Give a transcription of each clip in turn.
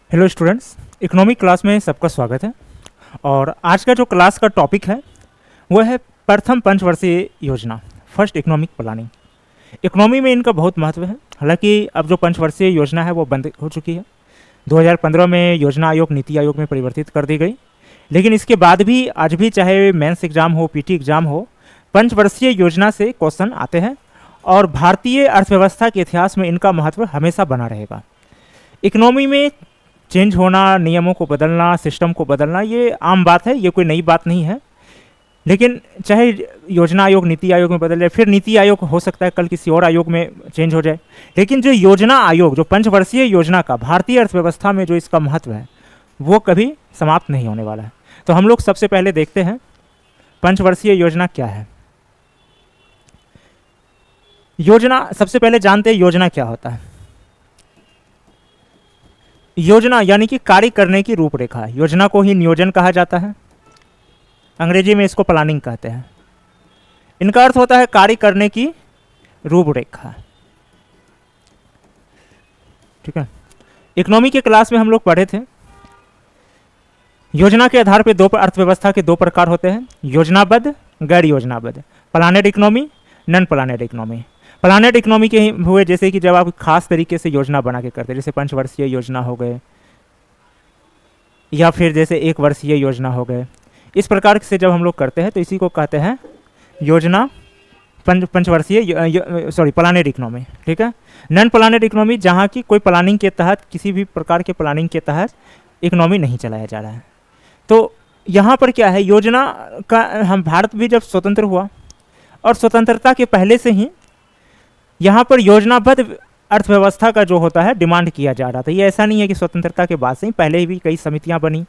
Hello students, economic class में सबका स्वागत है। और आज का जो क्लास का टॉपिक है वो है प्रथम पंचवर्षीय योजना, फर्स्ट इकोनॉमिक प्लानिंग। इकोनॉमी में इनका बहुत महत्व है। हालांकि अब जो पंचवर्षीय योजना है वो बंद हो चुकी है। 2015 में योजना आयोग नीति आयोग में परिवर्तित कर दी गई, लेकिन इसके बाद भी आज भी चाहे मेंस एग्जाम हो, पीटी एग्जाम हो, पंचवर्षीय योजना से क्वेश्चन आते हैं और भारतीय अर्थव्यवस्था के इतिहास में इनका महत्व हमेशा बना रहेगा। इकोनॉमी में चेंज होना, नियमों को बदलना, सिस्टम को बदलना, ये आम बात है, ये कोई नई बात नहीं है। लेकिन चाहे योजना आयोग नीति आयोग में बदल जाए, फिर नीति आयोग हो सकता है कल किसी और आयोग में चेंज हो जाए, लेकिन जो योजना आयोग, जो पंचवर्षीय योजना का भारतीय अर्थव्यवस्था में जो इसका महत्व है वो कभी समाप्त नहीं होने वाला है। तो हम लोग सबसे पहले देखते हैं पंचवर्षीय योजना क्या है। योजना, सबसे पहले जानते हैं योजना क्या होता है। योजना यानी कि कार्य करने की रूपरेखा। योजना को ही नियोजन कहा जाता है, अंग्रेजी में इसको प्लानिंग कहते हैं। इनका अर्थ होता है कार्य करने की रूपरेखा। ठीक है, इकोनॉमी के क्लास में हम लोग पढ़े थे, योजना के आधार पर अर्थव्यवस्था के दो प्रकार होते हैं, योजनाबद्ध, गैर योजनाबद्ध, प्लानेड इकोनॉमी, नॉन प्लानेड इकोनॉमी। प्लानेड इकोनॉमी के हुए जैसे कि जब आप खास तरीके से योजना बना के करते हैं, जैसे पंचवर्षीय योजना हो गए या फिर जैसे एक वर्षीय योजना हो गए, इस प्रकार से जब हम लोग करते हैं तो इसी को कहते हैं योजना पंचवर्षीय प्लानेड इकोनॉमी। ठीक है, नॉन प्लानेड इकोनॉमी जहाँ की कोई प्लानिंग के तहत, किसी भी प्रकार के प्लानिंग के तहत इकोनॉमी नहीं चलाया जा रहा है। तो यहाँ पर क्या है, योजना का, हम भारत भी जब स्वतंत्र हुआ और स्वतंत्रता के पहले से ही यहाँ पर योजनाबद्ध अर्थव्यवस्था का जो होता है डिमांड किया जा रहा था। ये ऐसा नहीं है कि स्वतंत्रता के बाद से ही, पहले भी कई समितियाँ बनी।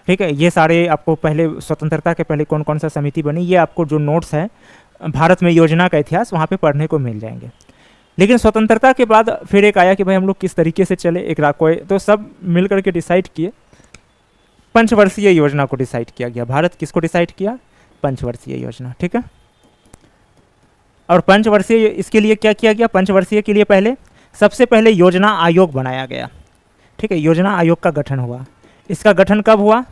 ठीक है, ये सारे आपको पहले स्वतंत्रता के पहले कौन कौन सा समिति बनी, ये आपको जो नोट्स है भारत में योजना का इतिहास, वहाँ पे पढ़ने को मिल जाएंगे। लेकिन स्वतंत्रता के बाद फिर एक आया कि भाई हम लोग किस तरीके से चले, एक कोई, तो सब मिल करके डिसाइड किए, पंचवर्षीय योजना को डिसाइड किया गया। भारत किसको डिसाइड किया? पंचवर्षीय योजना। ठीक है, और पंचवर्षीय, इसके लिए क्या किया गया? पंचवर्षीय के लिए पहले, सबसे पहले योजना आयोग बनाया गया। ठीक है, योजना आयोग का गठन हुआ। इसका गठन कब हुआ?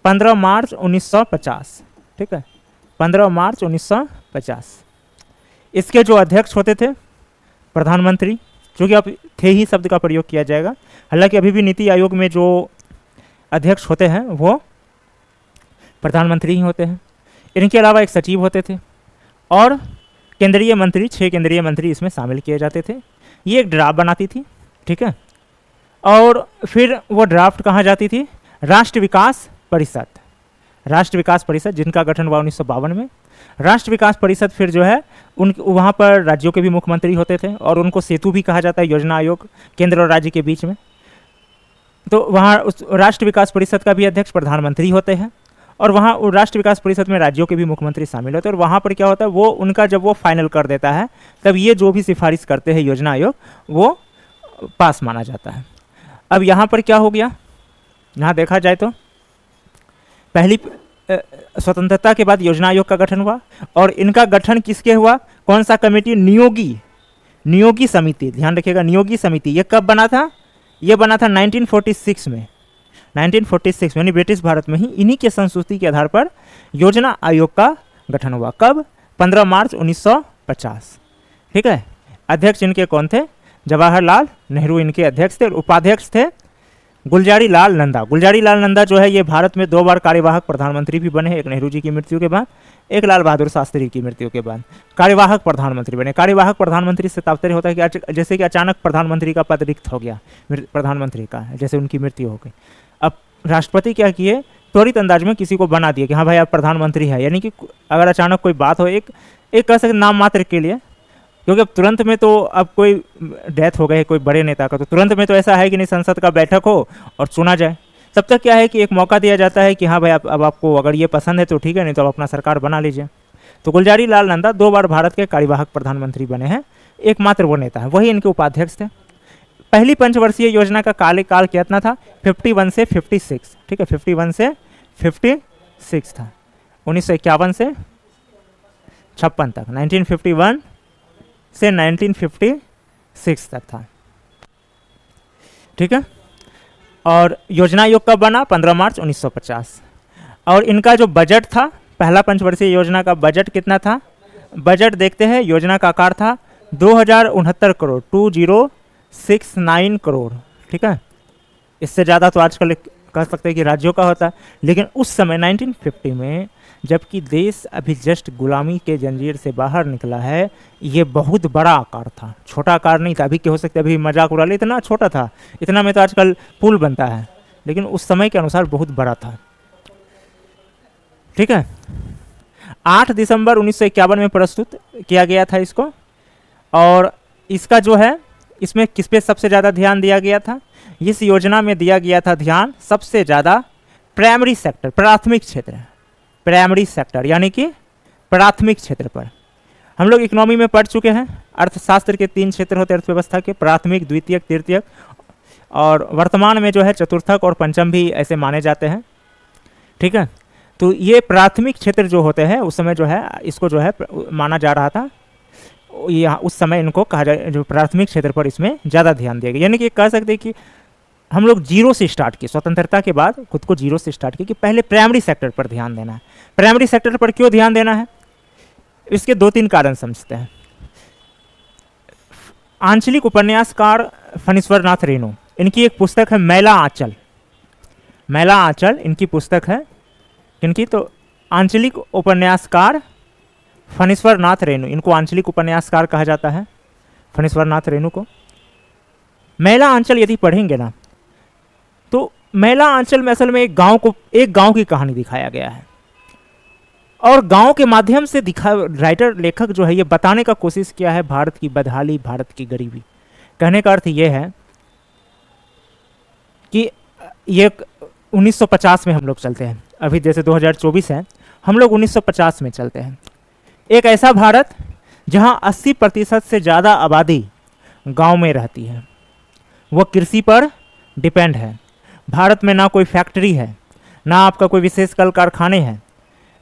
15 मार्च 1950। ठीक है, 15 मार्च 1950। इसके जो अध्यक्ष होते थे प्रधानमंत्री, जो कि अब थे ही शब्द का प्रयोग किया जाएगा, हालांकि अभी भी नीति आयोग में जो अध्यक्ष होते हैं वो प्रधानमंत्री ही होते हैं। इनके अलावा एक सचिव होते थे और केंद्रीय मंत्री, 6 केंद्रीय मंत्री इसमें शामिल किए जाते थे। ये एक ड्राफ्ट बनाती थी। ठीक है, और फिर वो ड्राफ्ट कहाँ जाती थी? राष्ट्र विकास परिषद। राष्ट्र विकास परिषद जिनका गठन हुआ 1952 में। राष्ट्र विकास परिषद फिर जो है उन वहाँ पर राज्यों के भी मुख्यमंत्री होते थे और उनको सेतु भी कहा जाता है, योजना आयोग केंद्र और राज्य के बीच में। तो वहाँ उस राष्ट्र विकास परिषद का भी अध्यक्ष प्रधानमंत्री होते हैं और वहाँ राष्ट्र विकास परिषद में राज्यों के भी मुख्यमंत्री शामिल होते हैं। और वहाँ पर क्या होता है, वो उनका जब वो फाइनल कर देता है तब ये जो भी सिफारिश करते हैं योजना आयोग, वो पास माना जाता है। अब यहाँ पर क्या हो गया, यहाँ देखा जाए तो पहली स्वतंत्रता के बाद योजना आयोग का गठन हुआ और इनका गठन किसके हुआ? कौन सा कमेटी? नियोगी समिति। ध्यान रखिएगा, नियोगी समिति। ये कब बना था? ये बना था 1946 में। 1946 यानी ब्रिटिश भारत में ही इन्हीं के संस्तुति के आधार पर योजना आयोग का गठन हुआ। कब? 15 मार्च 1950। ठीक है, अध्यक्ष इनके कौन थे? जवाहरलाल नेहरू इनके अध्यक्ष थे। उपाध्यक्ष थे गुलजारी लाल नंदा। गुलजारी लाल नंदा जो है ये भारत में 2 बार कार्यवाहक प्रधानमंत्री भी बने हैं, एक नेहरू जी की मृत्यु के बाद, एक लाल बहादुर शास्त्री की मृत्यु के बाद कार्यवाहक प्रधानमंत्री बने। कार्यवाहक प्रधानमंत्री से तात्पर्य होता है कि जैसे कि अचानक प्रधानमंत्री का पद रिक्त हो गया, प्रधानमंत्री का, जैसे उनकी मृत्यु हो गई। अब राष्ट्रपति क्या किए, त्वरित अंदाज में किसी को बना दिए कि हाँ भाई आप प्रधानमंत्री है। यानी कि अगर अचानक कोई बात हो, एक कह सकते नाम मात्र के लिए, क्योंकि अब तुरंत में तो अब कोई डेथ हो गई कोई बड़े नेता का, तो तुरंत में तो ऐसा है कि नहीं संसद का बैठक हो और चुना जाए। तब तक क्या है कि एक मौका दिया जाता है कि हाँ भाई अब आपको अगर ये पसंद है तो ठीक है, नहीं तो आप अपना सरकार बना लीजिए। तो गुलजारी लाल नंदा 2 बार भारत के कार्यवाहक प्रधानमंत्री बने हैं, एकमात्र वो नेता है, वही इनके उपाध्यक्ष थे। पहली पंचवर्षीय योजना का काल कितना था? 51 से 56। ठीक है, 51 से 56 था। 1951 से 56 तक, 1951 से 1956 तक था। ठीक है, और योजना आयोग कब बना? 15 मार्च 1950। और इनका जो बजट था, पहला पंचवर्षीय योजना का बजट कितना था? बजट देखते हैं, योजना का आकार था 2069 करोड़, 2069 करोड़, ठीक है। इससे ज़्यादा तो आजकल कह सकते हैं कि राज्यों का होता है, लेकिन उस समय 1950 में जबकि देश अभी जस्ट गुलामी के जंजीर से बाहर निकला है, ये बहुत बड़ा आकार था, छोटा आकार नहीं था। अभी के हो सकते अभी मजाक उड़ा ले, इतना छोटा था, इतना में तो आजकल पुल बनता है, लेकिन उस समय के अनुसार बहुत बड़ा था, ठीक है। 8 दिसंबर 1951 में प्रस्तुत किया गया था इसको। और इसका जो है, इसमें किस पे सबसे ज़्यादा ध्यान दिया गया था? इस योजना में दिया गया था ध्यान सबसे ज़्यादा प्राइमरी सेक्टर, प्राथमिक क्षेत्र, प्राइमरी सेक्टर यानी कि प्राथमिक क्षेत्र पर। हम लोग इकोनॉमी में पढ़ चुके हैं, अर्थशास्त्र के 3 क्षेत्र होते हैं अर्थव्यवस्था के, प्राथमिक, द्वितीयक, तृतीयक, और वर्तमान में जो है चतुर्थक और पंचम भी ऐसे माने जाते हैं, ठीक है। तो ये प्राथमिक क्षेत्र जो होते हैं उस समय जो है इसको जो है माना जा रहा था, यहाँ उस समय इनको कहा जाए जो प्राथमिक क्षेत्र पर इसमें ज़्यादा ध्यान दिया गया। यानी कि कह सकते हैं कि हम लोग जीरो से स्टार्ट किए, स्वतंत्रता के बाद खुद को जीरो से स्टार्ट किए कि पहले प्राइमरी सेक्टर पर ध्यान देना है। प्राइमरी सेक्टर पर क्यों ध्यान देना है? इसके 2-3 कारण समझते हैं। आंचलिक उपन्यासकार फणीश्वर नाथ रेणु, इनकी एक पुस्तक है मैला आंचल, मैला आंचल इनकी पुस्तक है। इनकी तो आंचलिक उपन्यासकार फणीश्वर नाथ रेणु, इनको आंचलिक उपन्यासकार कहा जाता है, फणीश्वर नाथ रेणु को। मैला आंचल यदि पढ़ेंगे ना तो मैला आंचल में असल में एक गांव की कहानी दिखाया गया है, और गांव के माध्यम से राइटर लेखक जो है ये बताने का कोशिश किया है भारत की बदहाली, भारत की गरीबी। कहने का अर्थ ये है कि ये 1950 में हम लोग चलते हैं, अभी जैसे 2024 है, हम लोग 1950 में चलते हैं। एक ऐसा भारत जहां 80% से ज़्यादा आबादी गांव में रहती है, वह कृषि पर डिपेंड है। भारत में ना कोई फैक्ट्री है, ना आपका कोई विशेष कल कारखाने हैं,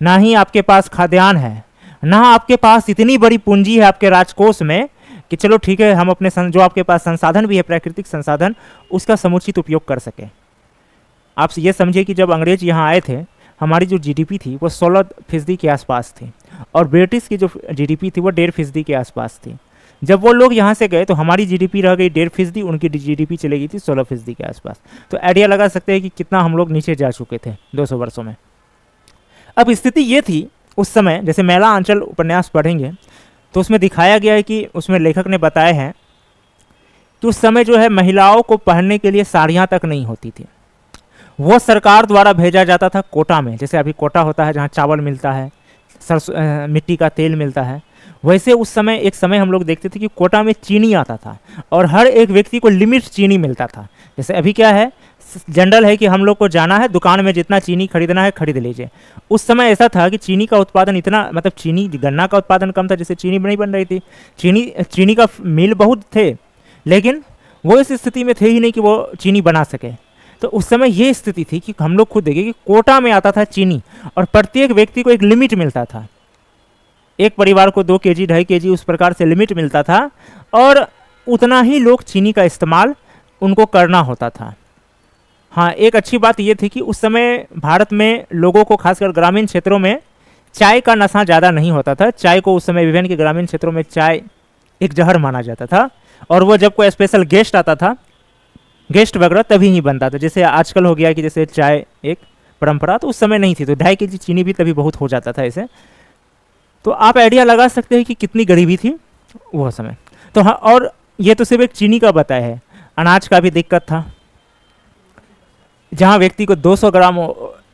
ना ही आपके पास खाद्यान्न है, ना आपके पास इतनी बड़ी पूंजी है आपके राजकोष में कि चलो ठीक है हम अपने जो आपके पास संसाधन भी है, प्राकृतिक संसाधन, उसका समुचित उपयोग कर सके। आप ये समझिए कि जब अंग्रेज यहाँ आए थे, हमारी जो जीडीपी थी वो 16% के आसपास थी, और ब्रिटिश की जो जीडीपी थी वो 1.5% के आसपास थी। जब वो लोग यहाँ से गए तो हमारी जीडीपी रह गई 1.5%, उनकी जीडीपी चली गई थी 16% के आसपास। तो आइडिया लगा सकते हैं कि कितना हम लोग नीचे जा चुके थे 200 वर्षों में। अब स्थिति ये थी उस समय, जैसे मैला आंचल उपन्यास पढ़ेंगे तो उसमें दिखाया गया है कि उसमें लेखक ने बताया है कि उस समय जो है महिलाओं को पहनने के लिए साड़ियाँ तक नहीं होती थी, वो सरकार द्वारा भेजा जाता था कोटा में। जैसे अभी कोटा होता है जहाँ चावल मिलता है, सरसों मिट्टी का तेल मिलता है, वैसे उस समय एक समय हम लोग देखते थे कि कोटा में चीनी आता था, और हर एक व्यक्ति को लिमिट चीनी मिलता था। जैसे अभी क्या है, जनरल है कि हम लोग को जाना है दुकान में, जितना चीनी खरीदना है खरीद लीजिए। उस समय ऐसा था कि चीनी का उत्पादन इतना, मतलब चीनी, गन्ना का उत्पादन कम था, जिससे चीनी नहीं बन रही थी। चीनी का मिल बहुत थे, लेकिन वो इस स्थिति में थे ही नहीं कि वो चीनी बना सके। तो उस समय ये स्थिति थी कि हम लोग खुद देखें कि कोटा में आता था चीनी, और प्रत्येक व्यक्ति को एक लिमिट मिलता था, एक परिवार को 2 केजी 2.5 केजी उस प्रकार से लिमिट मिलता था, और उतना ही लोग चीनी का इस्तेमाल उनको करना होता था। हाँ, एक अच्छी बात ये थी कि उस समय भारत में लोगों को, खासकर ग्रामीण क्षेत्रों में, चाय का नशा ज़्यादा नहीं होता था। चाय को उस समय विभिन्न के ग्रामीण क्षेत्रों में चाय एक जहर माना जाता था, और वो जब कोई स्पेशल गेस्ट आता था, गेस्ट वगैरह, तभी ही बनता था। जैसे आजकल हो गया कि जैसे चाय एक परंपरा, तो उस समय नहीं थी, तो 2.5 केजी चीनी भी तभी बहुत हो जाता था ऐसे। तो आप आइडिया लगा सकते हैं कि कितनी गरीबी थी वो समय। तो हाँ, और ये तो सिर्फ एक चीनी का बताया है, अनाज का भी दिक्कत था। जहाँ व्यक्ति को 200 ग्राम,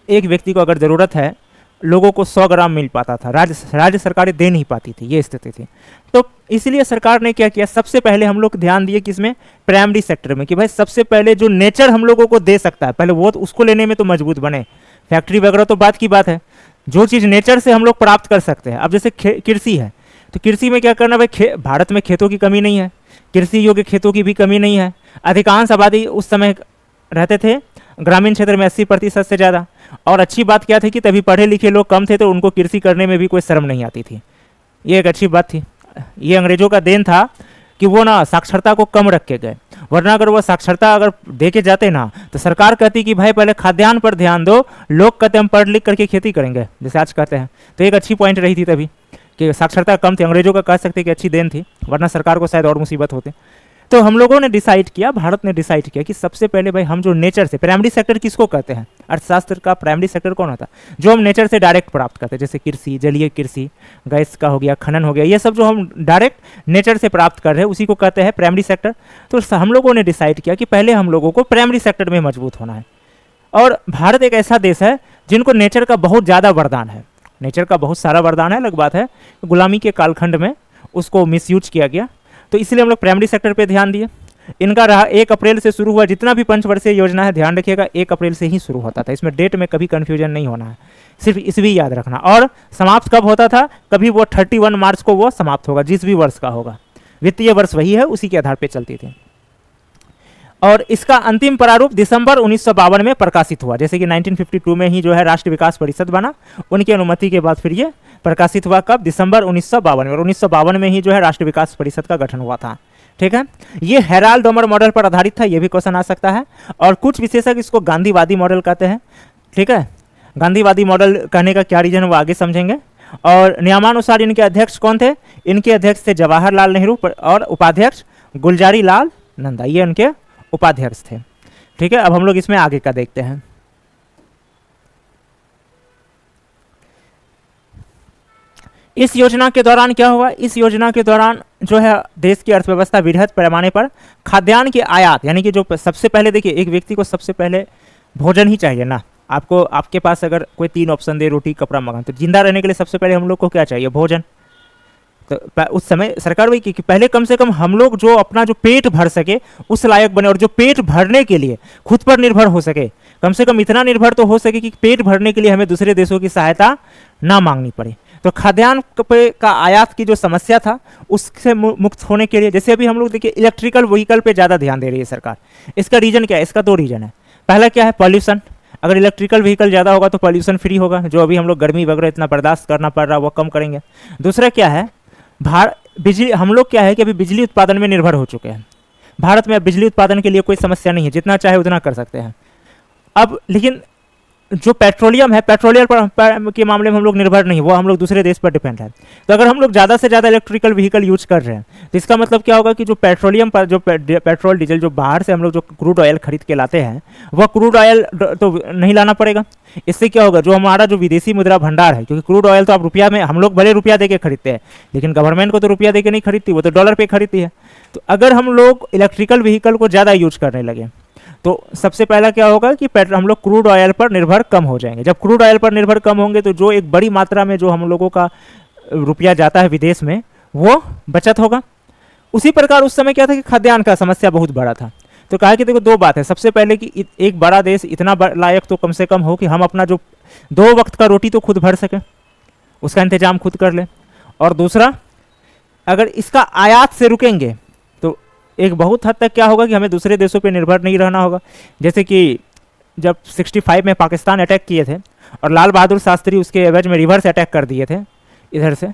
एक व्यक्ति को अगर ज़रूरत है, लोगों को 100 ग्राम मिल पाता था, राज्य सरकारें दे नहीं पाती थी, ये स्थिति थी। तो इसलिए सरकार ने क्या किया, सबसे पहले हम लोग ध्यान दिए किसमें, प्राइमरी सेक्टर में, कि भाई सबसे पहले जो नेचर हम लोगों को दे सकता है, पहले वो उसको लेने में तो मजबूत बने। फैक्ट्री वगैरह तो बात की बात है, जो चीज़ नेचर से हम लोग प्राप्त कर सकते हैं। अब जैसे कृषि है, तो कृषि में क्या करना भाई, भारत में खेतों की कमी नहीं है, कृषि योग्य खेतों की भी कमी नहीं है। अधिकांश आबादी उस समय रहते थे ग्रामीण क्षेत्र में 80% से ज़्यादा, और अच्छी बात क्या थी कि तभी पढ़े लिखे लोग कम थे, तो उनको कृषि करने में भी कोई शर्म नहीं आती थी। ये एक अच्छी बात थी, ये अंग्रेज़ों का देन था कि वो ना साक्षरता को कम रख के गए, वरना अगर वो साक्षरता अगर दे के जाते ना तो सरकार कहती कि भाई पहले खाद्यान्न पर ध्यान दो, लोग कहते हम पढ़ लिख करके खेती करेंगे जैसे आज कहते हैं। तो एक अच्छी पॉइंट रही थी तभी कि साक्षरता कम थी, अंग्रेजों का कह सकते कि अच्छी देन थी, वरना सरकार को शायद और मुसीबत होते। तो हम लोगों ने डिसाइड किया, भारत ने डिसाइड किया कि सबसे पहले भाई हम जो नेचर से, प्राइमरी सेक्टर किसको कहते हैं, अर्थशास्त्र का प्राइमरी सेक्टर कौन होता है, जो हम नेचर से डायरेक्ट प्राप्त करते हैं, जैसे कृषि, जलीय कृषि, गैस का हो गया, खनन हो गया, ये सब जो हम डायरेक्ट नेचर से प्राप्त कर रहे हैं उसी को कहते हैं प्राइमरी सेक्टर। तो हम लोगों ने डिसाइड किया कि पहले हम लोगों को प्राइमरी सेक्टर में मजबूत होना है। और भारत एक ऐसा देश है जिनको नेचर का बहुत ज़्यादा वरदान है, नेचर का बहुत सारा वरदान है। अलग बात है गुलामी के कालखंड में उसको मिसयूज किया गया, तो इसलिए हम लोग प्राइमरी सेक्टर पे ध्यान दिए। इनका रहा 1 अप्रैल से शुरू हुआ, जितना भी पंचवर्षीय योजना है ध्यान रखिएगा 1 अप्रैल से ही शुरू होता था, इसमें डेट में कभी कन्फ्यूजन नहीं होना है, सिर्फ ईस्वी याद रखना। और समाप्त कब होता था, कभी वो 31 मार्च को वो समाप्त होगा, जिस भी वर्ष का होगा, वित्तीय वर्ष वही है, उसी के आधार पर चलती थी। और इसका अंतिम प्रारूप दिसंबर 1952 में प्रकाशित हुआ, जैसे कि 1952 में ही जो है राष्ट्र विकास परिषद बना, उनकी अनुमति के बाद फिर ये प्रकाशित हुआ कब, दिसंबर 1952 में। और 1952 में ही जो है राष्ट्र विकास परिषद का गठन हुआ था। ठीक है, ये हेराल्ड डोमर मॉडल पर आधारित था, ये भी क्वेश्चन आ सकता है। और कुछ विशेषज्ञ इसको गांधीवादी मॉडल कहते हैं। ठीक है, गांधीवादी मॉडल कहने का क्या रीजन है वो आगे समझेंगे। और नियमानुसार इनके अध्यक्ष कौन थे, इनके अध्यक्ष थे जवाहरलाल नेहरू और उपाध्यक्ष गुलजारी लाल नंदा, ये उनके उपाध्यक्ष थे। ठीक है, अब हम लोग इसमें आगे का देखते हैं। इस योजना के दौरान क्या हुआ, इस योजना के दौरान जो है देश की अर्थव्यवस्था वृहद पैमाने पर खाद्यान्न के आयात, यानी कि जो सबसे पहले देखिए एक व्यक्ति को सबसे पहले भोजन ही चाहिए ना, आपको आपके पास अगर कोई 3 ऑप्शन दे, रोटी कपड़ा मकान, तो जिंदा रहने के लिए सबसे पहले हम लोग को क्या चाहिए, भोजन। तो उस समय सरकार वही कि पहले कम से कम हम लोग जो अपना जो पेट भर सके उस लायक बने, और जो पेट भरने के लिए खुद पर निर्भर हो सके, कम से कम इतना निर्भर तो हो सके कि पेट भरने के लिए हमें दूसरे देशों की सहायता ना मांगनी पड़े। तो खाद्यान्न का आयात की जो समस्या था उससे मुक्त होने के लिए, जैसे अभी हम लोग देखिए इलेक्ट्रिकल व्हीकल पे ज़्यादा ध्यान दे रही है सरकार। इसका रीजन क्या है, इसका 2 रीजन है। पहला क्या है, पॉल्यूशन। अगर इलेक्ट्रिकल व्हीकल ज़्यादा होगा तो पॉल्यूशन फ्री होगा, जो अभी हम लोग गर्मी वगैरह इतना बर्दाश्त करना पड़ रहा है वो कम करेंगे। दूसरा क्या है, बिजली, हम लोग क्या है कि अभी बिजली उत्पादन में निर्भर हो चुके हैं। भारत में बिजली उत्पादन के लिए कोई समस्या नहीं है, जितना चाहे उतना कर सकते हैं। अब लेकिन जो पेट्रोलियम है, पेट्रोलियम पर के मामले में हम लोग निर्भर नहीं, वो हम लोग दूसरे देश पर डिपेंड है। तो अगर हम लोग ज़्यादा से ज़्यादा इलेक्ट्रिकल व्हीकल यूज कर रहे हैं तो इसका मतलब क्या होगा कि जो पेट्रोलियम पर जो पेट्रोल डीजल जो बाहर से हम लोग जो क्रूड ऑयल खरीद के लाते हैं वह क्रूड ऑयल तो नहीं लाना पड़ेगा। इससे क्या होगा, जो हमारा जो विदेशी मुद्रा भंडार है, क्योंकि क्रूड ऑयल तो आप रुपया में, हम लोग भले रुपया दे के खरीदते हैं लेकिन गवर्नमेंट को तो रुपया दे के नहीं खरीदती, वो तो डॉलर पे खरीदती है। तो अगर हम लोग इलेक्ट्रिकल व्हीकल को ज़्यादा यूज करने लगे तो सबसे पहला क्या होगा कि हम लोग क्रूड ऑयल पर निर्भर कम हो जाएंगे। जब क्रूड ऑयल पर निर्भर कम होंगे तो जो एक बड़ी मात्रा में जो हम लोगों का रुपया जाता है विदेश में वो बचत होगा। उसी प्रकार उस समय क्या था कि खाद्यान्न का समस्या बहुत बड़ा था। तो कहा कि देखो 2 बात है, सबसे पहले कि एक बड़ा देश इतना लायक तो कम से कम हो कि हम अपना जो 2 वक्त का रोटी तो खुद भर सकें, उसका इंतजाम खुद कर लें। और दूसरा, अगर इसका आयात से रुकेंगे तो एक बहुत हद तक क्या होगा कि हमें दूसरे देशों पे निर्भर नहीं रहना होगा। जैसे कि जब 65 में पाकिस्तान अटैक किए थे और लाल बहादुर शास्त्री उसके एवज में रिवर्स अटैक कर दिए थे इधर से।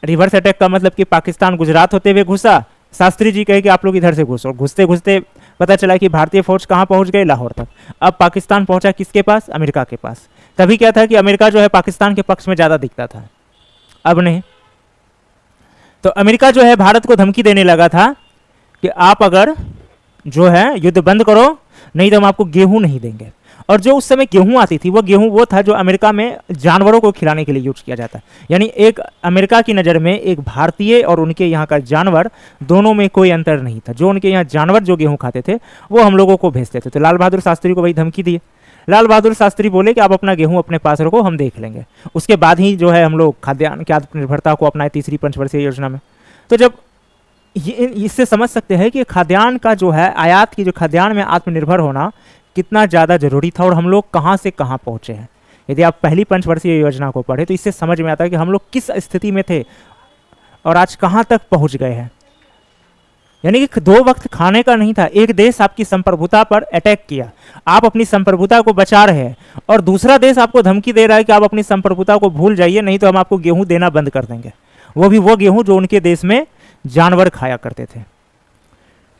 रिवर्स अटैक का मतलब कि पाकिस्तान गुजरात होते हुए घुसा, शास्त्री जी कहे कि आप लोग इधर से घुसो, और घुसते घुसते पता चला कि भारतीय फौज कहाँ पहुँच गए, लाहौर तक। अब पाकिस्तान पहुँचा किसके पास, अमेरिका के पास। तभी क्या था कि अमेरिका जो है पाकिस्तान के पक्ष में ज़्यादा दिखता था, अब नहीं। तो अमेरिका जो है भारत को धमकी देने लगा था कि आप अगर जो है युद्ध बंद करो नहीं तो हम आपको गेहूं नहीं देंगे। और जो उस समय गेहूं आती थी वो गेहूं वो था जो अमेरिका में जानवरों को खिलाने के लिए यूज किया जाता है। यानी एक अमेरिका की नज़र में एक भारतीय और उनके यहाँ का जानवर दोनों में कोई अंतर नहीं था। जो उनके यहाँ जानवर जो गेहूं खाते थे वो हम लोगों को भेजते थे। तो लाल बहादुर शास्त्री को वही धमकी दिए। लाल बहादुर शास्त्री बोले कि आप अपना गेहूं अपने पास रखो, हम देख लेंगे। उसके बाद ही जो है हम लोग खाद्यान्न की आत्मनिर्भरता को अपनाए तीसरी पंचवर्षीय योजना में। तो जब इससे समझ सकते हैं कि खाद्यान्न का जो है आयात की जो खाद्यान्न में आत्मनिर्भर होना कितना ज़्यादा जरूरी था और हम लोग कहाँ से कहाँ पहुँचे हैं। यदि आप पहली पंचवर्षीय योजना को पढ़े तो इससे समझ में आता है कि हम लोग किस स्थिति में थे और आज कहाँ तक पहुँच गए हैं। यानी कि 2 वक्त खाने का नहीं था, एक देश आपकी संप्रभुता पर अटैक किया, आप अपनी संप्रभुता को बचा रहे हैं और दूसरा देश आपको धमकी दे रहा है कि आप अपनी संप्रभुता को भूल जाइए नहीं तो हम आपको गेहूं देना बंद कर देंगे। वो भी वो गेहूं जो उनके देश में जानवर खाया करते थे।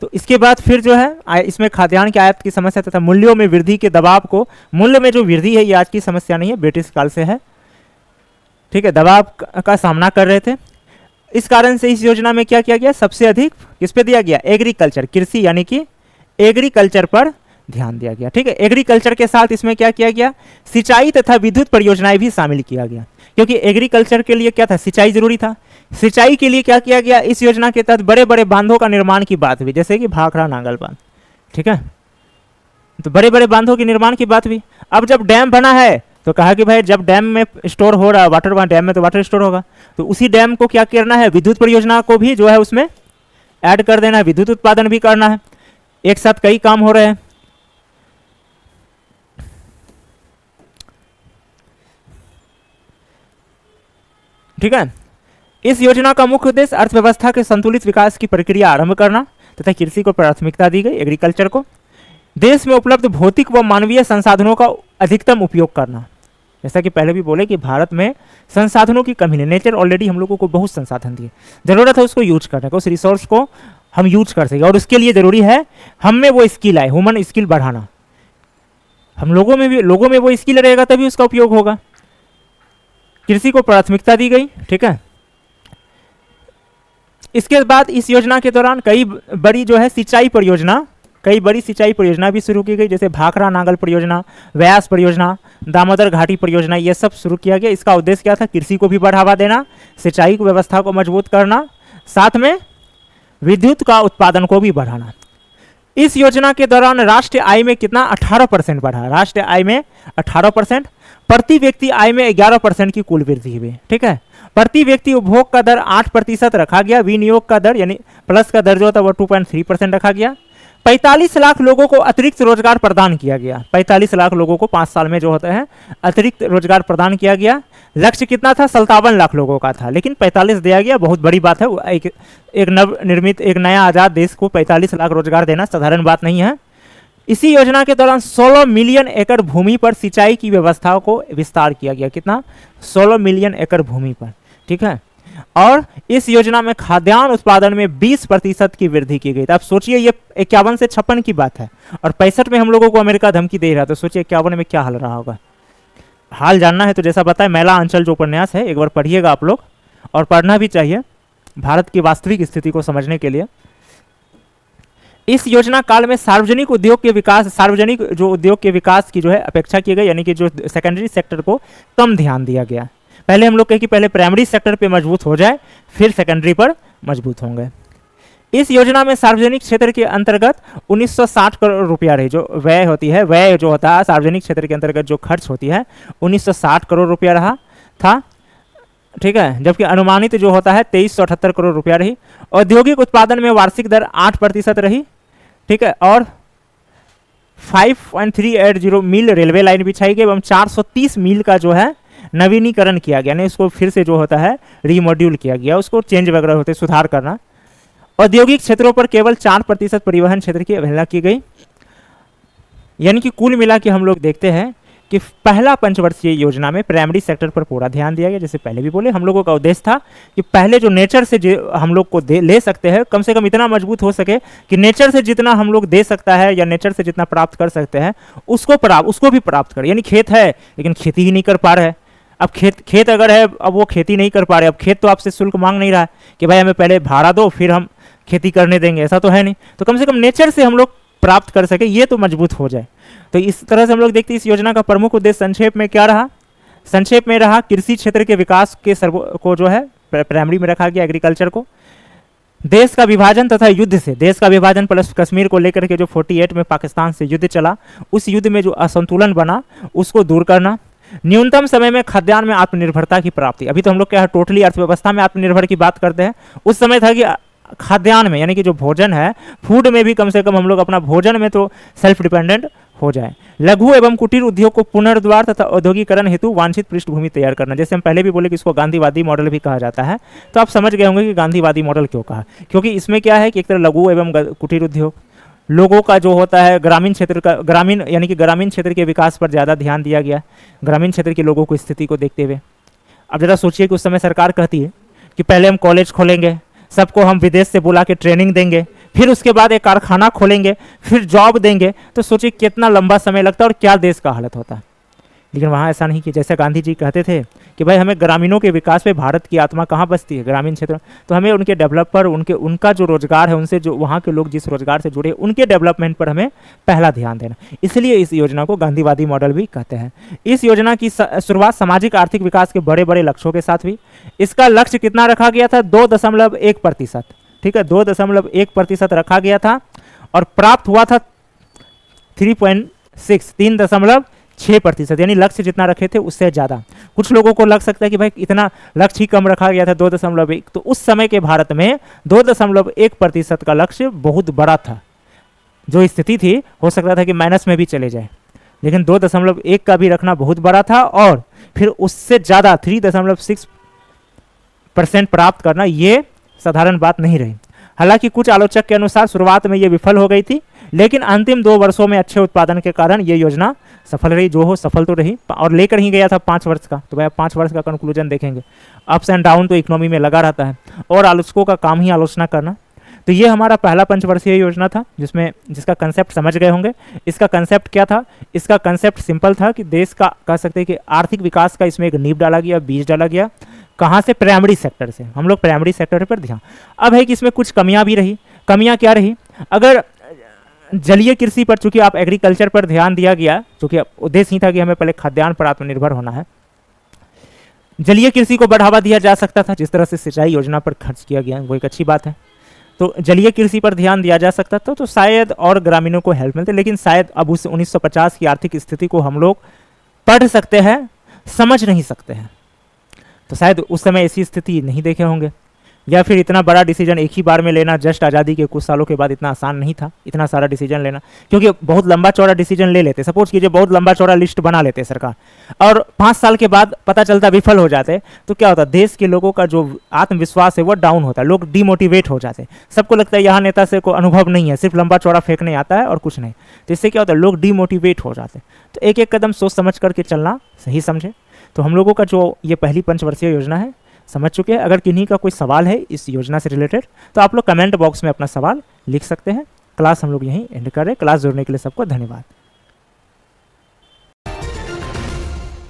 तो इसके बाद फिर जो है इसमें खाद्यान्न की आयात की समस्या तथा मूल्यों में वृद्धि के दबाव को, मूल्य में जो वृद्धि है ये आज की समस्या नहीं है, ब्रिटिश काल से है, ठीक है, दबाव का सामना कर रहे थे। इस कारण से इस योजना में क्या किया गया, सबसे अधिक किस पे दिया गया, एग्रीकल्चर, कृषि यानी कि एग्रीकल्चर पर ध्यान दिया गया, ठीक है। एग्रीकल्चर के साथ इसमें क्या किया गया, सिंचाई तथा विद्युत परियोजनाएं भी शामिल किया गया, क्योंकि एग्रीकल्चर के लिए क्या था, सिंचाई जरूरी था। सिंचाई के लिए क्या किया गया, इस योजना के तहत बड़े बड़े बांधों का निर्माण की बात हुई, जैसे कि भाखड़ा नांगल बांध, ठीक है। तो बड़े बड़े बांधों के निर्माण की बात हुई। अब जब डैम बना है तो कहा कि भाई जब डैम में स्टोर हो रहा वाटर, डैम में तो वाटर स्टोर होगा, तो उसी डैम को क्या करना है, विद्युत परियोजना को भी जो है उसमें ऐड कर देना है, विद्युत उत्पादन भी करना है, एक साथ कई काम हो रहे हैं। ठीक है। इस योजना का मुख्य उद्देश्य अर्थव्यवस्था के संतुलित विकास की प्रक्रिया आरंभ करना तथा कृषि को प्राथमिकता दी गई, एग्रीकल्चर को। देश में उपलब्ध भौतिक व मानवीय संसाधनों का अधिकतम उपयोग करना, जैसा कि पहले भी बोले कि भारत में संसाधनों की कमी नहीं, नेचर ऑलरेडी हम लोगों को बहुत संसाधन दिए, जरूरत है उसको यूज करने का, उस रिसोर्स को हम यूज कर सके, और उसके लिए जरूरी है हम में वो स्किल आए, ह्यूमन स्किल बढ़ाना। हम लोगों में वो स्किल रहेगा तभी उसका उपयोग होगा। कृषि को प्राथमिकता दी गई, ठीक है। इसके बाद इस योजना के दौरान कई बड़ी जो है सिंचाई परियोजना, कई बड़ी सिंचाई परियोजना भी शुरू की गई, जैसे भाखड़ा नांगल परियोजना, व्यास परियोजना, दामोदर घाटी परियोजना, ये सब शुरू किया गया। इसका उद्देश्य क्या था, कृषि को भी बढ़ावा देना, सिंचाई की व्यवस्था को मजबूत करना, साथ में विद्युत का उत्पादन को भी बढ़ाना। इस योजना के दौरान राष्ट्रीय आय में कितना, 18% बढ़ा, राष्ट्रीय आय में 18%, प्रति व्यक्ति आय में 11% की कुल वृद्धि हुई, ठीक है। प्रति व्यक्ति उपभोग का दर 8% रखा गया, विनियोग का दर यानी प्लस का दर जो था वो 2.3% रखा गया। 45 लाख लोगों को अतिरिक्त रोजगार प्रदान किया गया, 45 लाख लोगों को 5 साल में जो होता है अतिरिक्त रोजगार प्रदान किया गया। लक्ष्य कितना था, 57 लाख लोगों का था, लेकिन 45 दिया गया, बहुत बड़ी बात है। एक नवनिर्मित, एक नया आज़ाद देश को 45 लाख रोजगार देना साधारण बात नहीं है। इसी योजना के दौरान 16 मिलियन एकड़ भूमि पर सिंचाई की व्यवस्थाओं को विस्तार किया गया, कितना, 16 मिलियन एकड़ भूमि पर, ठीक है। और इस योजना में खाद्यान्न उत्पादन में 20% की वृद्धि की गई। तो आप सोचिए ये 51 से 56 की बात है, और 65 में हम लोगों को अमेरिका धमकी दे रहा, तो सोचिए 51 में क्या हाल रहा होगा। हाल जानना है तो जैसा बताया, मैला अंचल जो उपन्यास है एक बार पढ़िएगा आप लोग, और पढ़ना भी चाहिए भारत की वास्तविक स्थिति को समझने के लिए। इस योजना काल में सार्वजनिक उद्योग के विकास, सार्वजनिक जो उद्योग के विकास की जो है अपेक्षा की गई, यानी कि जो सेकेंडरी सेक्टर को कम ध्यान दिया गया। पहले हम लोग कहे कि पहले प्राइमरी सेक्टर पे मजबूत हो जाए, फिर सेकेंडरी पर मजबूत होंगे। इस योजना में सार्वजनिक क्षेत्र के अंतर्गत 1960 करोड़ रुपया रही, जो व्यय होती है, व्यय जो होता है सार्वजनिक क्षेत्र के अंतर्गत जो खर्च होती है 1960 करोड़ रुपया रहा था, ठीक है। जबकि अनुमानित जो होता है 2378 करोड़ रुपया रही। औद्योगिक उत्पादन में वार्षिक दर 8% रही, ठीक है। और 5.380 मील रेलवे लाइन बिछाई गई एवं 430 मील का जो है नवीनीकरण किया गया, यानी उसको फिर से जो होता है रीमॉड्यूल किया गया, उसको चेंज वगैरह होते सुधार करना। औद्योगिक क्षेत्रों पर केवल 4% परिवहन क्षेत्र की अवहेलना की गई। यानी कि कुल मिला के हम लोग देखते हैं कि पहला पंचवर्षीय योजना में प्राइमरी सेक्टर पर पूरा ध्यान दिया गया। जैसे पहले भी बोले, हम लोगों का उद्देश्य था कि पहले जो नेचर से हम लोग को ले सकते हैं, कम से कम इतना मजबूत हो सके कि नेचर से जितना हम लोग दे सकता है या नेचर से जितना प्राप्त कर सकते हैं उसको भी प्राप्त करें। यानी खेत है लेकिन खेती ही नहीं कर पा रहे हैं। अब खेत अगर है, अब वो खेती नहीं कर पा रहे, अब खेत तो आपसे शुल्क मांग नहीं रहा है कि भाई हमें पहले भाड़ा दो फिर हम खेती करने देंगे, ऐसा तो है नहीं। तो कम से कम नेचर से हम लोग प्राप्त कर सके, ये तो मजबूत हो जाए। तो इस तरह से हम लोग देखते हैं इस योजना का प्रमुख उद्देश्य संक्षेप में क्या रहा, संक्षेप में रहा कृषि क्षेत्र के विकास के को जो है प्राइमरी में रखा गया, एग्रीकल्चर को। देश का विभाजन तथा युद्ध से, देश का विभाजन प्लस कश्मीर को लेकर के जो 48 में पाकिस्तान से युद्ध चला, उस युद्ध में जो असंतुलन बना उसको दूर करना। न्यूनतम समय में खाद्यान्न में आत्मनिर्भरता की प्राप्ति। अभी तो हम लोग क्या है टोटली अर्थव्यवस्था में आत्मनिर्भर की बात करते हैं, उस समय था कि खाद्यान्न में यानी कि जो भोजन है, फूड में भी कम से कम हम लोग अपना भोजन में तो सेल्फ डिपेंडेंट हो जाए। लघु एवं कुटीर उद्योग को पुनर्द्वार तथा औद्योगिकरण हेतु वांछित पृष्ठभूमि तैयार करना। जैसे हम पहले भी बोले कि इसको गांधीवादी मॉडल भी कहा जाता है, तो आप समझ गए होंगे कि गांधीवादी मॉडल क्यों कहा, क्योंकि इसमें क्या है कि एक तरह लघु एवं कुटीर उद्योग, लोगों का जो होता है ग्रामीण क्षेत्र का, यानी कि ग्रामीण क्षेत्र के विकास पर ज़्यादा ध्यान दिया गया, ग्रामीण क्षेत्र के लोगों की स्थिति को देखते हुए। अब जरा सोचिए कि उस समय सरकार कहती है कि पहले हम कॉलेज खोलेंगे, सबको हम विदेश से बुला के ट्रेनिंग देंगे, फिर उसके बाद एक कारखाना खोलेंगे, फिर जॉब देंगे, तो सोचिए कितना लंबा समय लगता है और क्या देश का हालत होता है। लेकिन वहाँ ऐसा नहीं कि जैसे गांधी जी कहते थे कि भाई हमें ग्रामीणों के विकास पे भारत की आत्मा कहाँ बसती है, ग्रामीण क्षेत्र, तो हमें उनके डेवलपर, उनका जो रोजगार है, उनसे जो वहाँ के लोग जिस रोजगार से जुड़े, उनके डेवलपमेंट पर हमें पहला ध्यान देना। इसलिए इस योजना को गांधीवादी मॉडल भी कहते हैं। इस योजना की शुरुआत सामाजिक आर्थिक विकास के बड़े बड़े लक्ष्यों के साथ हुई। इसका लक्ष्य कितना रखा गया था? 2.1%। ठीक है, 2.1% रखा गया था और प्राप्त हुआ था 3.6%, यानी लक्ष्य जितना रखे थे उससे ज़्यादा। कुछ लोगों को लग सकता है कि भाई इतना लक्ष्य ही कम रखा गया था 2.1, तो उस समय के भारत में 2.1% का लक्ष्य बहुत बड़ा था। जो स्थिति थी हो सकता था कि माइनस में भी चले जाए, लेकिन 2.1 का भी रखना बहुत बड़ा था और फिर उससे ज़्यादा 3.6% प्राप्त करना ये साधारण बात नहीं रही। हालांकि कुछ आलोचक के अनुसार शुरुआत में ये विफल हो गई थी, लेकिन अंतिम 2 वर्षों में अच्छे उत्पादन के कारण ये योजना सफल रही। जो हो सफल तो रही, और लेकर ही गया था 5 वर्ष का। तो भाई 5 वर्ष का कंक्लूजन देखेंगे, अप्स एंड डाउन तो इकोनॉमी में लगा रहता है और आलोचकों का काम ही आलोचना करना। तो ये हमारा पहला पंचवर्षीय योजना था जिसका कंसेप्ट समझ गए होंगे। इसका कंसेप्ट क्या था? इसका कंसेप्ट सिंपल था कि देश का कह सकते हैं कि आर्थिक विकास का इसमें एक नींव डाला गया, बीज डाला गया। कहाँ से? प्राइमरी सेक्टर से। हम लोग प्राइमरी सेक्टर पर ध्यान। अब है कि इसमें कुछ कमियां भी रही। कमियां क्या रही? अगर जलीय कृषि पर, चूंकि आप एग्रीकल्चर पर ध्यान दिया गया, चूंकि उद्देश्य ही था कि हमें पहले खाद्यान्न पर आत्मनिर्भर होना है, जलीय कृषि को बढ़ावा दिया जा सकता था। जिस तरह से सिंचाई योजना पर खर्च किया गया वो एक अच्छी बात है, तो जलीय कृषि पर ध्यान दिया जा सकता था, तो शायद और ग्रामीणों को हेल्प मिलती। लेकिन शायद अब उस 1950 की आर्थिक स्थिति को हम लोग पढ़ सकते हैं, समझ नहीं सकते हैं, तो शायद उस समय ऐसी स्थिति नहीं देखे होंगे, या फिर इतना बड़ा डिसीजन एक ही बार में लेना जस्ट आज़ादी के कुछ सालों के बाद इतना आसान नहीं था, इतना सारा डिसीजन लेना। क्योंकि बहुत लंबा चौड़ा डिसीजन ले लेते, सपोज कीजिए बहुत लंबा चौड़ा लिस्ट बना लेते सरकार, और 5 साल के बाद पता चलता विफल हो जाते, तो क्या होता? देश के लोगों का जो आत्मविश्वास है वो डाउन होता है, लोग डिमोटिवेट हो जाते। सबको लगता है यहाँ नेता से कोई अनुभव नहीं है, सिर्फ लंबा चौड़ा फेंकने आता है और कुछ नहीं। तो इससे क्या होता है? लोग डिमोटिवेट हो जाते। तो एक एक कदम सोच समझ करके चलना सही समझे। तो हम लोगों का जो ये पहली पंचवर्षीय योजना है समझ चुके हैं। अगर किन्हीं का कोई सवाल है इस योजना से रिलेटेड, तो आप लोग कमेंट बॉक्स में अपना सवाल लिख सकते हैं। क्लास हम लोग यहीं एंड कर रहे हैं। क्लास जुड़ने के लिए सबको धन्यवाद।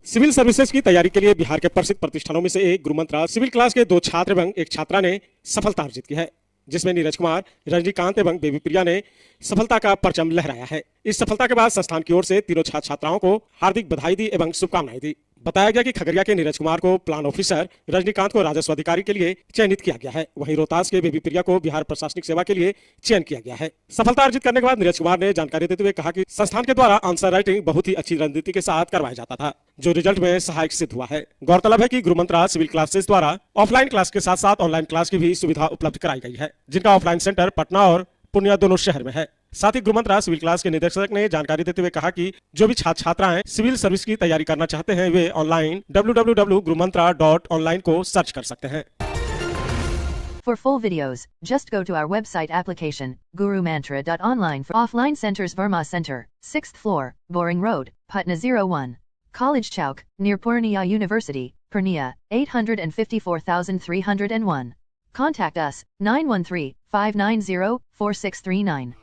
सिविल सर्विसेज की तैयारी के लिए बिहार के प्रसिद्ध प्रतिष्ठानों में से एक गुरुमंत्रा सिविल क्लास के 2 छात्र एवं एक छात्रा ने सफलता अर्जित की है, जिसमें नीरज कुमार, रजनीकांत एवं बेबी प्रिया ने सफलता का परचम लहराया है। इस सफलता के बाद संस्थान की ओर से तीनों छात्र छात्राओं को हार्दिक बधाई दी एवं शुभकामनाएं दी। बताया गया कि खगड़िया के नीरज कुमार को प्लान ऑफिसर, रजनीकांत को राजस्व अधिकारी के लिए चयनित किया गया है, वहीं रोहतास के बेबी प्रिया को बिहार प्रशासनिक सेवा के लिए चयन किया गया है। सफलता अर्जित करने के बाद नीरज कुमार ने जानकारी देते हुए कहा कि संस्थान के द्वारा आंसर राइटिंग बहुत ही अच्छी रणनीति के साथ करवाया जाता था, जो रिजल्ट में सहायक सिद्ध हुआ है। गौरतलब है कि गुरुमंत्रा सिविल क्लासेस द्वारा ऑफलाइन क्लास के साथ साथ ऑनलाइन क्लास की भी सुविधा उपलब्ध कराई गई है, जिनका ऑफलाइन सेंटर पटना और पूर्णिया दोनों शहर में है। साथ ही गुरुमंत्रा सिविल क्लास के निदेशक ने जानकारी देते हुए कहा कि जो भी छात्र छात्राएं सिविल सर्विस की तैयारी करना चाहते हैं वे ऑनलाइन www.gurumantra.online को सर्च कर सकते हैं। For full videos, just go to our website application, gurumantra.online for offline centers. Verma Center, 6th floor, Boring Road, Patna 01. College Chowk, near Purnia University, Purnia, 854,301. Contact us, 913-590-4639.